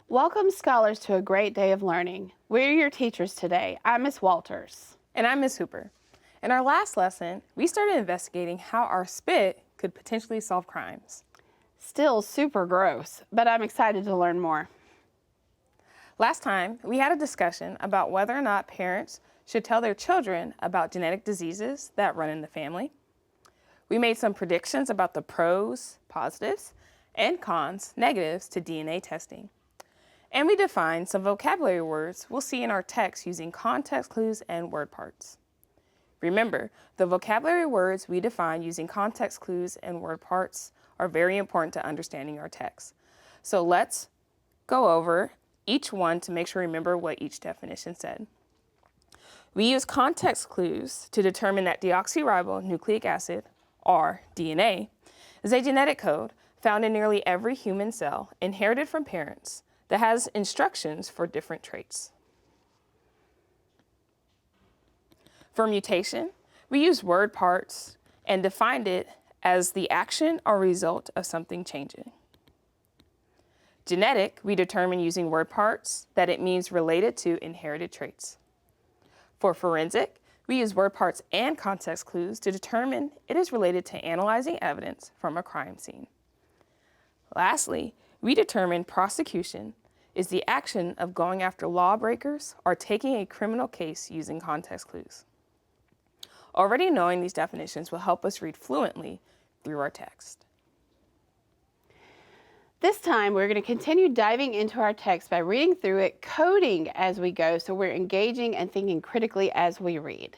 Welcome, scholars, to a great day of learning. We're your teachers today. I'm Miss Walters. And I'm Miss Hooper. In our last lesson, we started investigating how our spit could potentially solve crimes. Still super gross, but I'm excited to learn more. Last time, we had a discussion about whether or not parents should tell their children about genetic diseases that run in the family. We made some predictions about the pros, positives, and cons, negatives to DNA testing. And we defined some vocabulary words we'll see in our text using context clues and word parts. Remember, the vocabulary words we define using context clues and word parts are very important to understanding our text. So let's go over each one to make sure we remember what each definition said. We use context clues to determine that deoxyribonucleic acid, or DNA, is a genetic code found in nearly every human cell inherited from parents that has instructions for different traits. For mutation, we use word parts and defined it as the action or result of something changing. Genetic, we determine using word parts that it means related to inherited traits. For forensic, we use word parts and context clues to determine it is related to analyzing evidence from a crime scene. Lastly, we determine prosecution is the action of going after lawbreakers or taking a criminal case using context clues. Already knowing these definitions will help us read fluently through our text. This time, we're going to continue diving into our text by reading through it, coding as we go, so we're engaging and thinking critically as we read.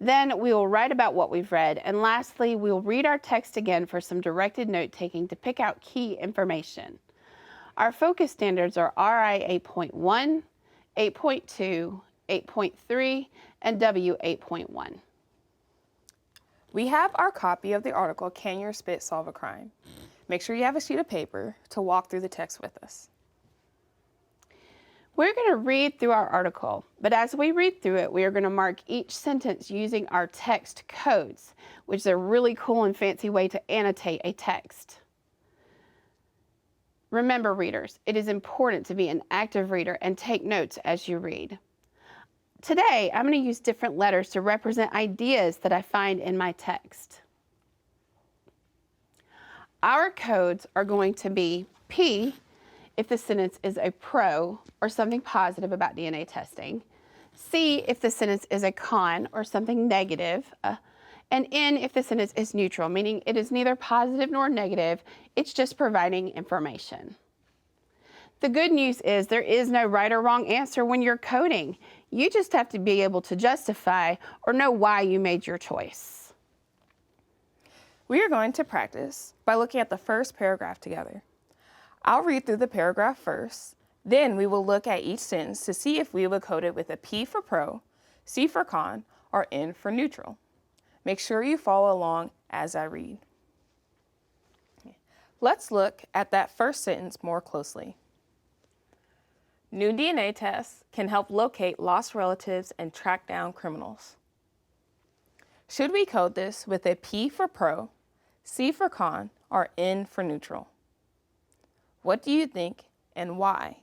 Then we will write about what we've read, and lastly, we'll read our text again for some directed note-taking to pick out key information. Our focus standards are RI 8.1, 8.2, 8.3, and W 8.1. We have our copy of the article, Can Your Spit Solve a Crime? Make sure you have a sheet of paper to walk through the text with us. We're going to read through our article, but as we read through it, we are going to mark each sentence using our text codes, which is a really cool and fancy way to annotate a text. Remember, readers, it is important to be an active reader and take notes as you read. Today, I'm going to use different letters to represent ideas that I find in my text. Our codes are going to be P if the sentence is a pro or something positive about DNA testing, C if the sentence is a con or something negative, and N if the sentence is neutral, meaning it is neither positive nor negative, it's just providing information. The good news is there is no right or wrong answer when you're coding. You just have to be able to justify or know why you made your choice. We are going to practice by looking at the first paragraph together. I'll read through the paragraph first, then we will look at each sentence to see if we would code it with a P for pro, C for con, or N for neutral. Make sure you follow along as I read. Let's look at that first sentence more closely. New DNA tests can help locate lost relatives and track down criminals. Should we code this with a P for pro, C for con, or N for neutral? What do you think and why?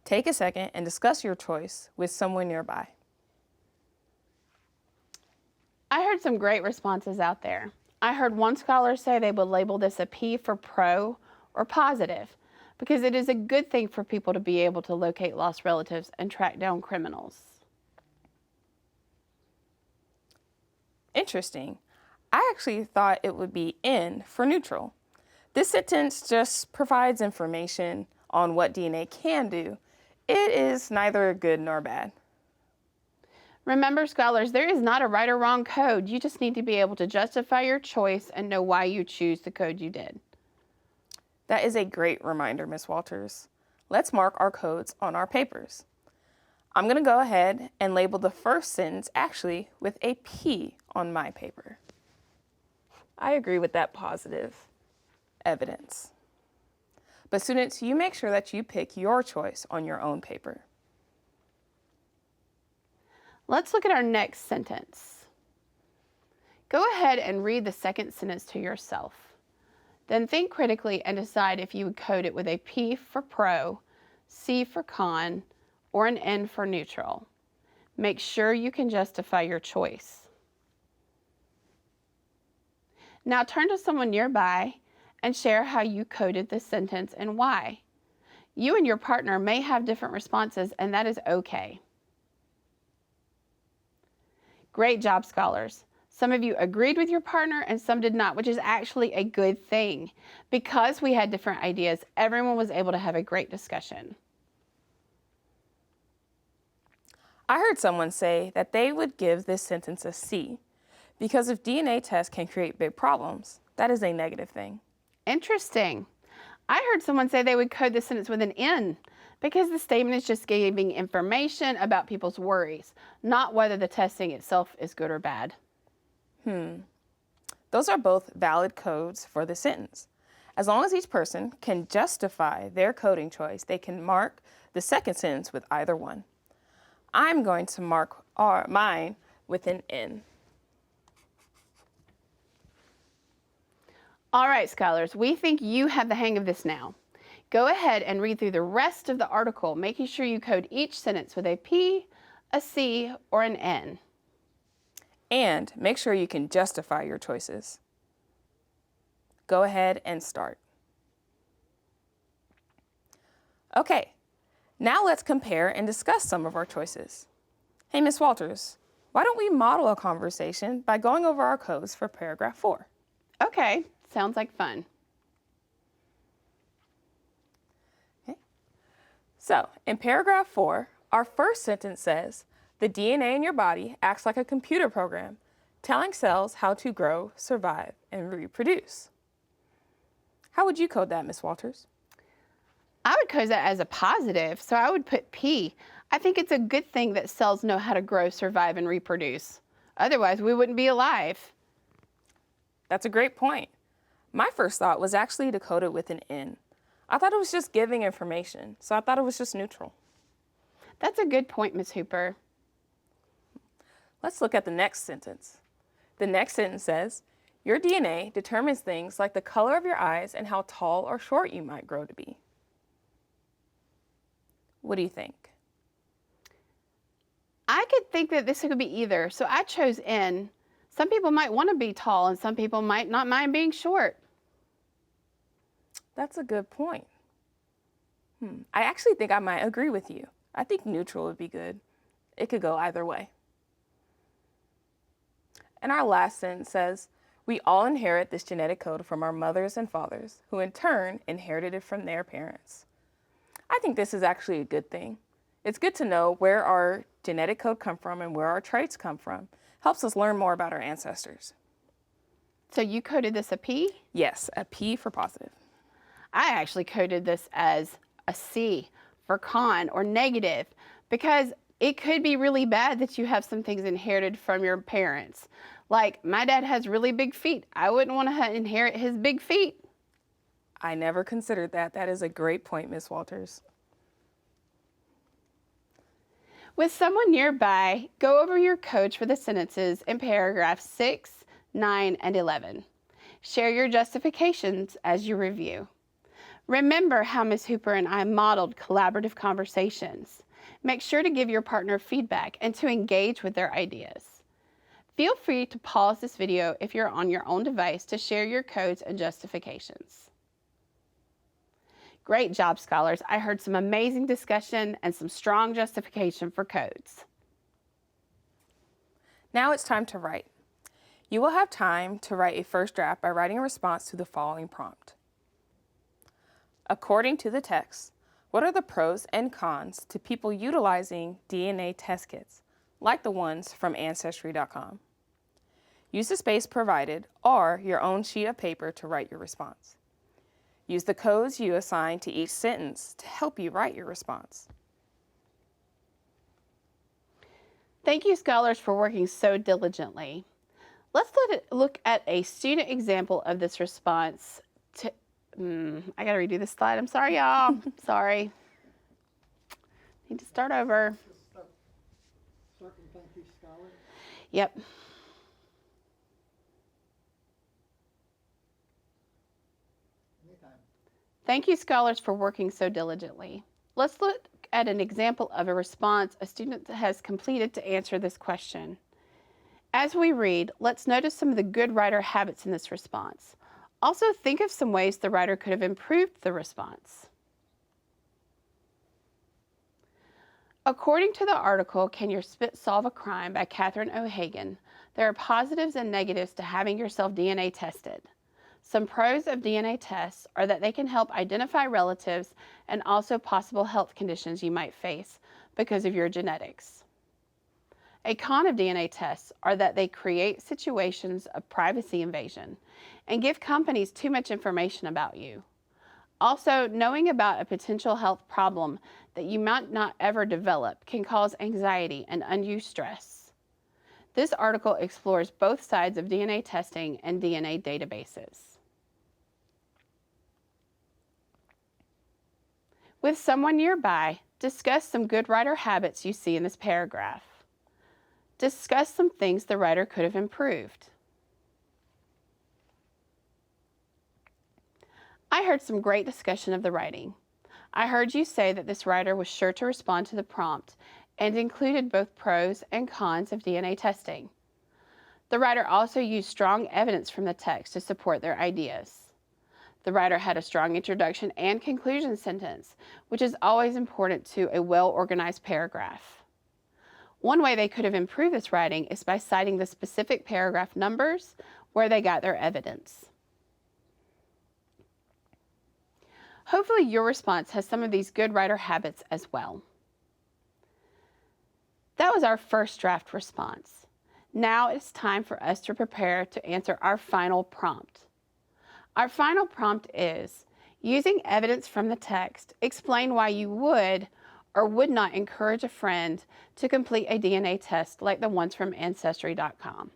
Take a second and discuss your choice with someone nearby. I heard some great responses out there. I heard one scholar say they would label this a P for pro or positive because it is a good thing for people to be able to locate lost relatives and track down criminals. Interesting. I actually thought it would be N for neutral. This sentence just provides information on what DNA can do. It is neither good nor bad. Remember, scholars, there is not a right or wrong code. You just need to be able to justify your choice and know why you choose the code you did. That is a great reminder, Ms. Walters. Let's mark our codes on our papers. I'm going to go ahead and label the first sentence actually with a P on my paper. I agree with that positive evidence. But students, you make sure that you pick your choice on your own paper. Let's look at our next sentence. Go ahead and read the second sentence to yourself. Then think critically and decide if you would code it with a P for pro, C for con, or an N for neutral. Make sure you can justify your choice. Now turn to someone nearby and share how you coded this sentence and why. You and your partner may have different responses, and that is okay. Great job, scholars. Some of you agreed with your partner and some did not, which is actually a good thing. Because we had different ideas, everyone was able to have a great discussion. I heard someone say that they would give this sentence a C because if DNA tests can create big problems, that is a negative thing. Interesting. I heard someone say they would code this sentence with an N because the statement is just giving information about people's worries, not whether the testing itself is good or bad. Those are both valid codes for the sentence. As long as each person can justify their coding choice, they can mark the second sentence with either one. I'm going to mark mine with an N. All right, scholars, we think you have the hang of this now. Go ahead and read through the rest of the article, making sure you code each sentence with a P, a C, or an N. And make sure you can justify your choices. Go ahead and start. Okay, now let's compare and discuss some of our choices. Hey, Ms. Walters, why don't we model a conversation by going over our codes for paragraph 4? Okay, sounds like fun. Okay. So, in paragraph 4, our first sentence says, the DNA in your body acts like a computer program, telling cells how to grow, survive, and reproduce. How would you code that, Ms. Walters? I would code that as a positive, so I would put P. I think it's a good thing that cells know how to grow, survive, and reproduce. Otherwise, we wouldn't be alive. That's a great point. My first thought was actually to code it with an N. I thought it was just giving information, so I thought it was just neutral. That's a good point, Ms. Hooper. Let's look at the next sentence. The next sentence says, your DNA determines things like the color of your eyes and how tall or short you might grow to be. What do you think? I could think that this could be either, so I chose N. Some people might want to be tall and some people might not mind being short. That's a good point. I actually think I might agree with you. I think neutral would be good. It could go either way. And our last sentence says, we all inherit this genetic code from our mothers and fathers, who in turn inherited it from their parents. I think this is actually a good thing. It's good to know where our genetic code come from and where our traits come from. Helps us learn more about our ancestors. So you coded this a P? Yes, a P for positive. I actually coded this as a C for con or negative because it could be really bad that you have some things inherited from your parents. Like, my dad has really big feet. I wouldn't want to inherit his big feet. I never considered that. That is a great point, Ms. Walters. With someone nearby, go over your codes for the sentences in paragraphs 6, 9, and 11. Share your justifications as you review. Remember how Ms. Hooper and I modeled collaborative conversations. Make sure to give your partner feedback and to engage with their ideas. Feel free to pause this video if you're on your own device to share your codes and justifications. Great job, scholars. I heard some amazing discussion and some strong justification for codes. Now it's time to write. You will have time to write a first draft by writing a response to the following prompt. According to the text, what are the pros and cons to people utilizing DNA test kits, like the ones from Ancestry.com? Use the space provided or your own sheet of paper to write your response. Use the codes you assign to each sentence to help you write your response. Thank you, scholars, for working so diligently. Let's look at a student example of this response. I gotta redo this slide. I'm sorry, y'all. Sorry. Need to start over. Thank you, scholar. Yep. Thank you, scholars, for working so diligently. Let's look at an example of a response a student has completed to answer this question. As we read, let's notice some of the good writer habits in this response. Also, think of some ways the writer could have improved the response. According to the article, Can Your Spit Solve a Crime by Catherine O'Hagan, there are positives and negatives to having yourself DNA tested. Some pros of DNA tests are that they can help identify relatives and also possible health conditions you might face because of your genetics. A con of DNA tests are that they create situations of privacy invasion and give companies too much information about you. Also, knowing about a potential health problem that you might not ever develop can cause anxiety and undue stress. This article explores both sides of DNA testing and DNA databases. With someone nearby, discuss some good writer habits you see in this paragraph. Discuss some things the writer could have improved. I heard some great discussion of the writing. I heard you say that this writer was sure to respond to the prompt and included both pros and cons of DNA testing. The writer also used strong evidence from the text to support their ideas. The writer had a strong introduction and conclusion sentence, which is always important to a well-organized paragraph. One way they could have improved this writing is by citing the specific paragraph numbers where they got their evidence. Hopefully your response has some of these good writer habits as well. That was our first draft response. Now it's time for us to prepare to answer our final prompt. Our final prompt is, using evidence from the text, explain why you would or would not encourage a friend to complete a DNA test like the ones from Ancestry.com.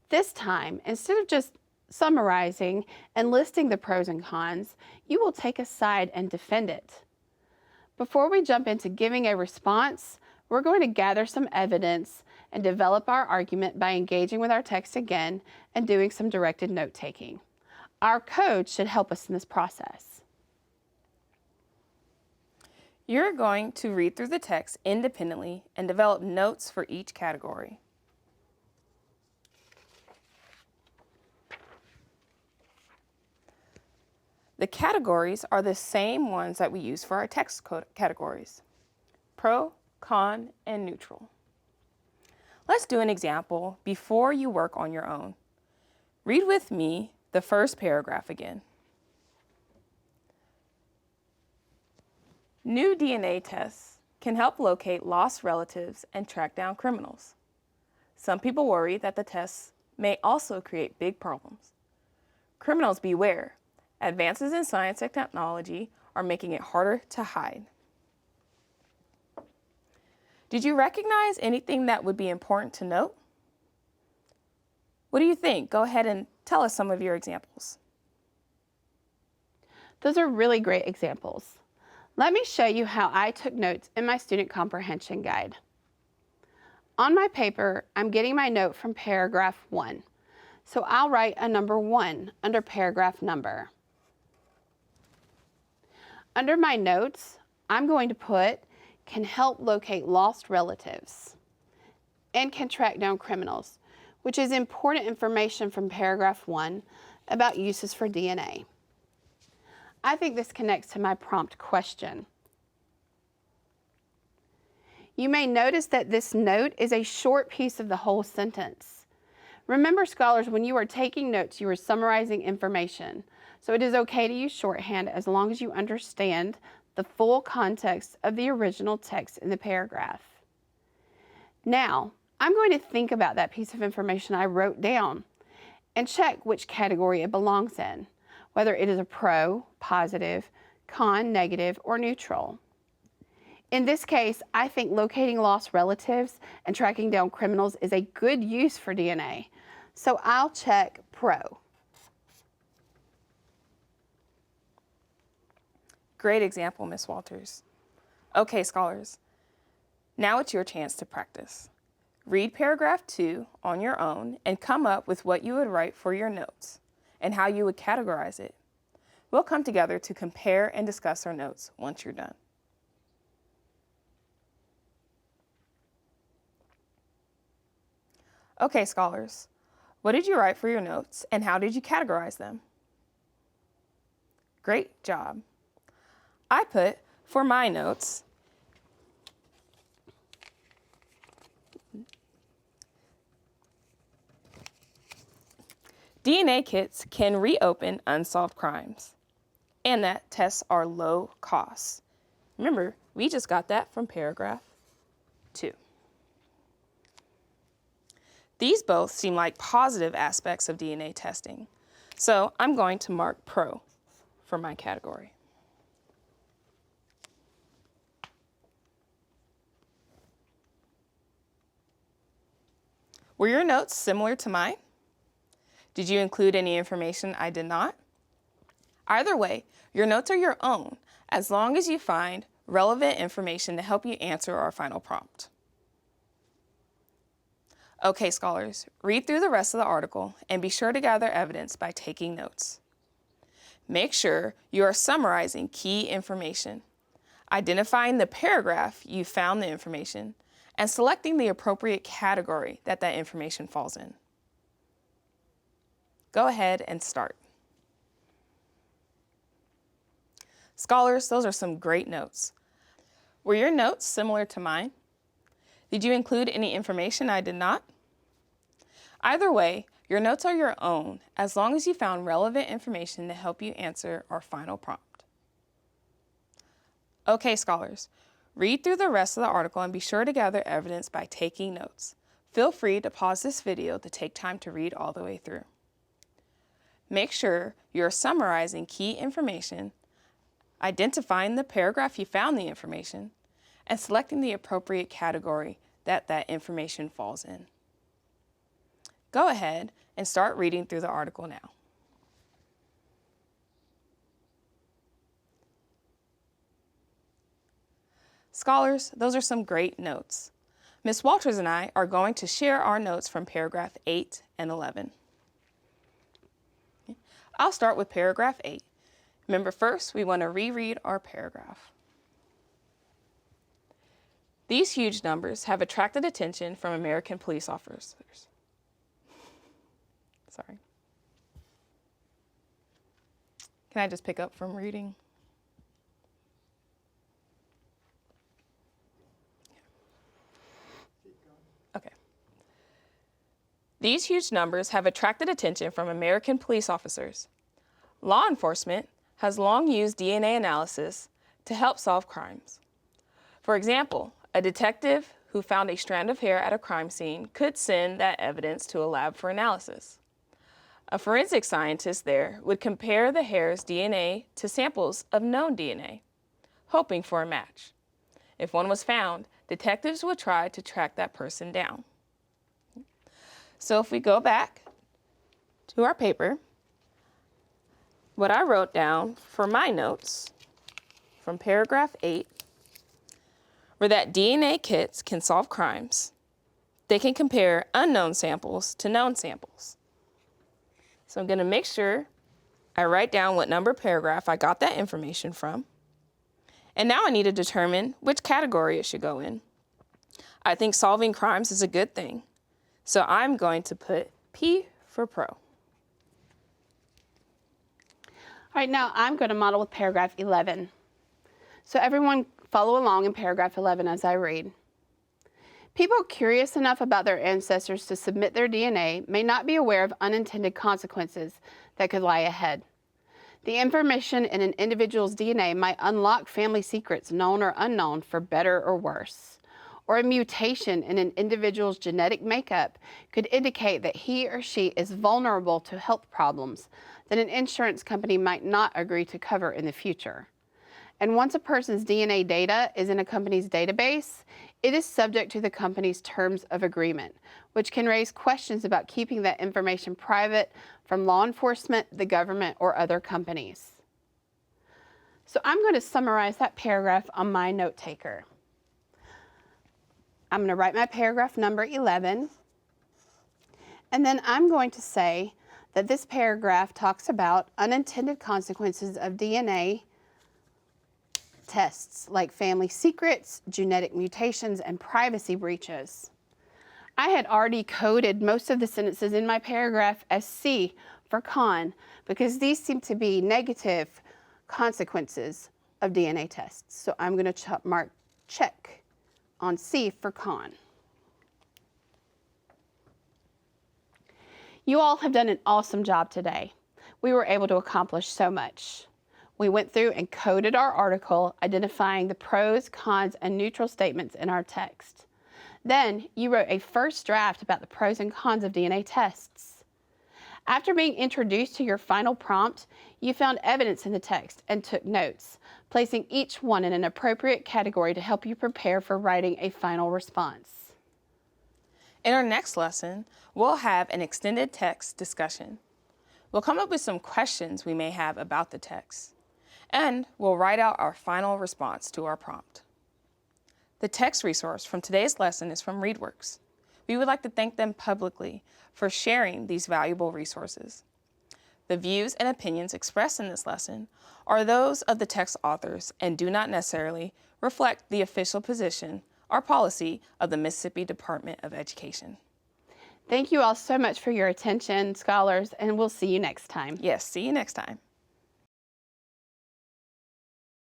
This time, instead of just summarizing and listing the pros and cons, you will take a side and defend it. Before we jump into giving a response, we're going to gather some evidence and develop our argument by engaging with our text again and doing some directed note-taking. Our coach should help us in this process. You're going to read through the text independently and develop notes for each category. The categories are the same ones that we use for our text categories: pro, con, and neutral. Let's do an example before you work on your own. Read with me the first paragraph again. New DNA tests can help locate lost relatives and track down criminals. Some people worry that the tests may also create big problems. Criminals beware. Advances in science and technology are making it harder to hide. Did you recognize anything that would be important to note? What do you think? Go ahead and tell us some of your examples. Those are really great examples. Let me show you how I took notes in my student comprehension guide. On my paper, I'm getting my note from paragraph 1. So I'll write a number 1 under paragraph number. Under my notes, I'm going to put can help locate lost relatives and can track down criminals, which is important information from paragraph 1 about uses for DNA. I think this connects to my prompt question. You may notice that this note is a short piece of the whole sentence. Remember, scholars, when you are taking notes, you are summarizing information. So it is okay to use shorthand as long as you understand the full context of the original text in the paragraph. Now, I'm going to think about that piece of information I wrote down and check which category it belongs in, whether it is a pro, positive, con, negative, or neutral. In this case, I think locating lost relatives and tracking down criminals is a good use for DNA, so I'll check pro. Great example, Ms. Walters. Okay, scholars, now it's your chance to practice. Read paragraph 2 on your own and come up with what you would write for your notes and how you would categorize it. We'll come together to compare and discuss our notes once you're done. Okay, scholars, what did you write for your notes and how did you categorize them? Great job. I put, for my notes, DNA kits can reopen unsolved crimes, and that tests are low cost. Remember, we just got that from paragraph 2. These both seem like positive aspects of DNA testing, so I'm going to mark pro for my category. Were your notes similar to mine? Did you include any information I did not? Either way, your notes are your own, as long as you find relevant information to help you answer our final prompt. Okay, scholars, read through the rest of the article and be sure to gather evidence by taking notes. Make sure you are summarizing key information, identifying the paragraph you found the information, and selecting the appropriate category that information falls in. Go ahead and start. Scholars, those are some great notes. Were your notes similar to mine? Did you include any information I did not? Either way, your notes are your own, as long as you found relevant information to help you answer our final prompt. Okay, scholars, read through the rest of the article and be sure to gather evidence by taking notes. Feel free to pause this video to take time to read all the way through. Make sure you are summarizing key information, identifying the paragraph you found the information, and selecting the appropriate category that information falls in. Go ahead and start reading through the article now. Scholars, those are some great notes. Ms. Walters and I are going to share our notes from paragraph 8 and 11. I'll start with paragraph 8. Remember, first, we want to reread our paragraph. These huge numbers have attracted attention from American police officers. Sorry. Can I just pick up from reading? Okay. These huge numbers have attracted attention from American police officers. Law enforcement has long used DNA analysis to help solve crimes. For example, a detective who found a strand of hair at a crime scene could send that evidence to a lab for analysis. A forensic scientist there would compare the hair's DNA to samples of known DNA, hoping for a match. If one was found, detectives would try to track that person down. So if we go back to our paper, what I wrote down for my notes from paragraph 8 were that DNA kits can solve crimes. They can compare unknown samples to known samples. So I'm going to make sure I write down what number paragraph I got that information from. And now I need to determine which category it should go in. I think solving crimes is a good thing. So I'm going to put P for pro. All right, now I'm going to model with paragraph 11. So everyone follow along in paragraph 11 as I read. People curious enough about their ancestors to submit their DNA may not be aware of unintended consequences that could lie ahead. The information in an individual's DNA might unlock family secrets, known or unknown, for better or worse. Or a mutation in an individual's genetic makeup could indicate that he or she is vulnerable to health problems that an insurance company might not agree to cover in the future. And once a person's DNA data is in a company's database, it is subject to the company's terms of agreement, which can raise questions about keeping that information private from law enforcement, the government, or other companies. So I'm going to summarize that paragraph on my note taker. I'm going to write my paragraph number 11, and then I'm going to say that this paragraph talks about unintended consequences of DNA tests like family secrets, genetic mutations, and privacy breaches. I had already coded most of the sentences in my paragraph as C for con because these seem to be negative consequences of DNA tests. So I'm going to mark check on C for con. You all have done an awesome job today. We were able to accomplish so much. We went through and coded our article, identifying the pros, cons, and neutral statements in our text. Then you wrote a first draft about the pros and cons of DNA tests. After being introduced to your final prompt, you found evidence in the text and took notes, placing each one in an appropriate category to help you prepare for writing a final response. In our next lesson, we'll have an extended text discussion. We'll come up with some questions we may have about the text, and we'll write out our final response to our prompt. The text resource from today's lesson is from ReadWorks. We would like to thank them publicly for sharing these valuable resources. The views and opinions expressed in this lesson are those of the text authors and do not necessarily reflect the official position or policy of the Mississippi Department of Education. Thank you all so much for your attention, scholars, and we'll see you next time. Yes, see you next time.